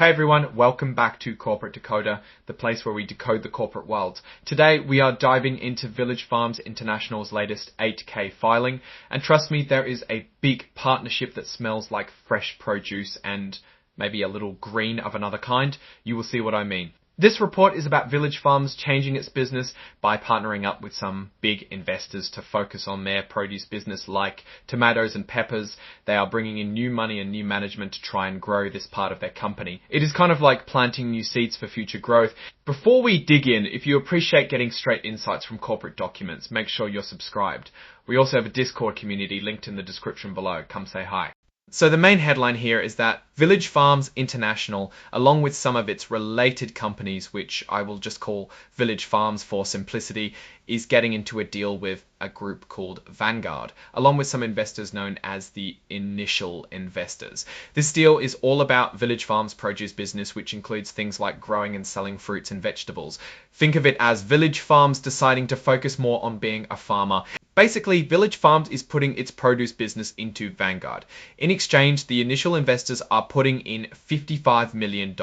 Hey everyone, welcome back to Corporate Decoder, the place where we decode the corporate world. Today we are diving into Village Farms International's latest 8K filing, and trust me, there is a big partnership that smells like fresh produce and maybe a little green of another kind. You will see what I mean. This report is about Village Farms changing its business by partnering up with some big investors to focus on their produce business like tomatoes and peppers. They are bringing in new money and new management to try and grow this part of their company. It is kind of like planting new seeds for future growth. Before we dig in, if you appreciate getting straight insights from corporate documents, make sure you're subscribed. We also have a Discord community linked in the description below. Come say hi. So the main headline here is that Village Farms International, along with some of its related companies, which I will just call Village Farms for simplicity, is getting into a deal with a group called Vanguard, along with some investors known as the initial investors. This deal is all about Village Farms' produce business, which includes things like growing and selling fruits and vegetables. Think of it as Village Farms deciding to focus more on being a farmer. Basically, Village Farms is putting its produce business into Vanguard. In exchange, the initial investors are putting in $55 million.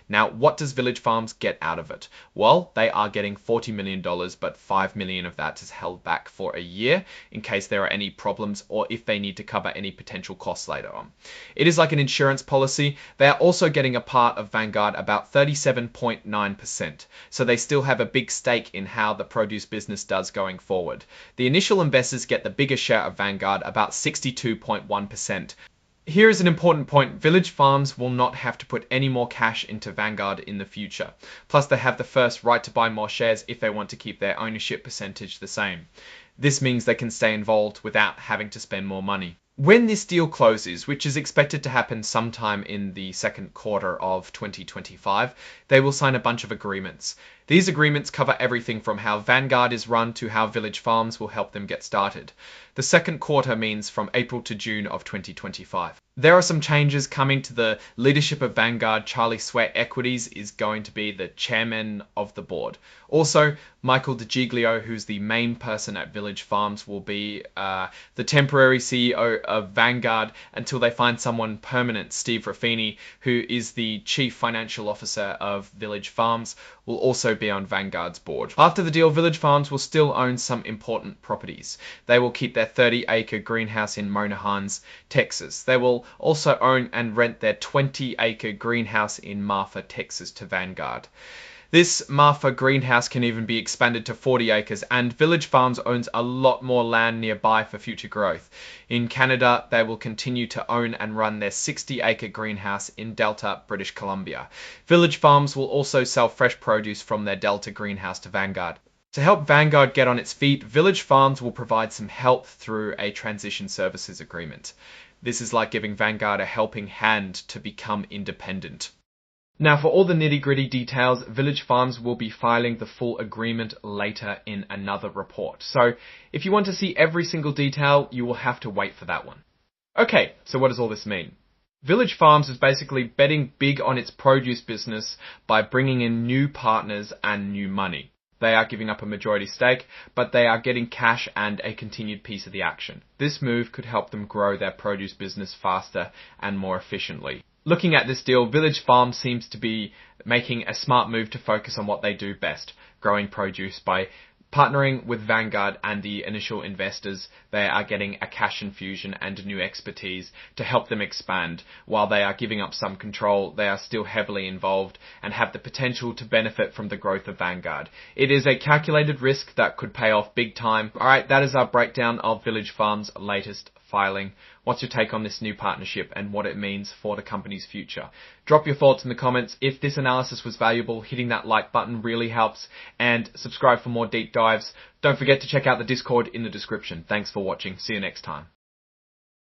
Now, what does Village Farms get out of it? Well, they are getting $40 million, but $5 million of that is held back for a year in case there are any problems or if they need to cover any potential costs later on. It is like an insurance policy. They are also getting a part of Vanguard, about 37.9%. So they still have a big stake in how the produce business does going forward. The initial investors get the bigger share of Vanguard, about 62.1%. Here is an important point. Village Farms will not have to put any more cash into Vanguard in the future. Plus, they have the first right to buy more shares if they want to keep their ownership percentage the same. This means they can stay involved without having to spend more money. When this deal closes, which is expected to happen sometime in the second quarter of 2025, they will sign a bunch of agreements. These agreements cover everything from how Vanguard is run to how Village Farms will help them get started. The second quarter means from April to June of 2025. There are some changes coming to the leadership of Vanguard. Charlie Sweat Equities is going to be the chairman of the board. Also, Michael DeGiglio, who's the main person at Village Farms, will be the temporary CEO of Vanguard until they find someone permanent. Steve Ruffini, who is the chief financial officer of Village Farms, will also be on Vanguard's board. After the deal, Village Farms will still own some important properties. They will keep their 30-acre greenhouse in Monahans, Texas. They will also own and rent their 20-acre greenhouse in Marfa, Texas to Vanguard. This Marfa greenhouse can even be expanded to 40 acres, and Village Farms owns a lot more land nearby for future growth. In Canada, they will continue to own and run their 60-acre greenhouse in Delta, British Columbia. Village Farms will also sell fresh produce from their Delta greenhouse to Vanguard. To help Vanguard get on its feet, Village Farms will provide some help through a transition services agreement. This is like giving Vanguard a helping hand to become independent. Now, for all the nitty-gritty details, Village Farms will be filing the full agreement later in another report. So if you want to see every single detail, you will have to wait for that one. Okay, so what does all this mean? Village Farms is basically betting big on its produce business by bringing in new partners and new money. They are giving up a majority stake, but they are getting cash and a continued piece of the action. This move could help them grow their produce business faster and more efficiently. Looking at this deal, Village Farms seems to be making a smart move to focus on what they do best, growing produce. By partnering with Vanguard and the initial investors, they are getting a cash infusion and new expertise to help them expand. While they are giving up some control, they are still heavily involved and have the potential to benefit from the growth of Vanguard. It is a calculated risk that could pay off big time. Alright, that is our breakdown of Village Farms' latest filing. What's your take on this new partnership and what it means for the company's future? Drop your thoughts in the comments. If this analysis was valuable, hitting that like button really helps, and subscribe for more deep dives. Don't forget to check out the Discord in the description. Thanks for watching. See you next time.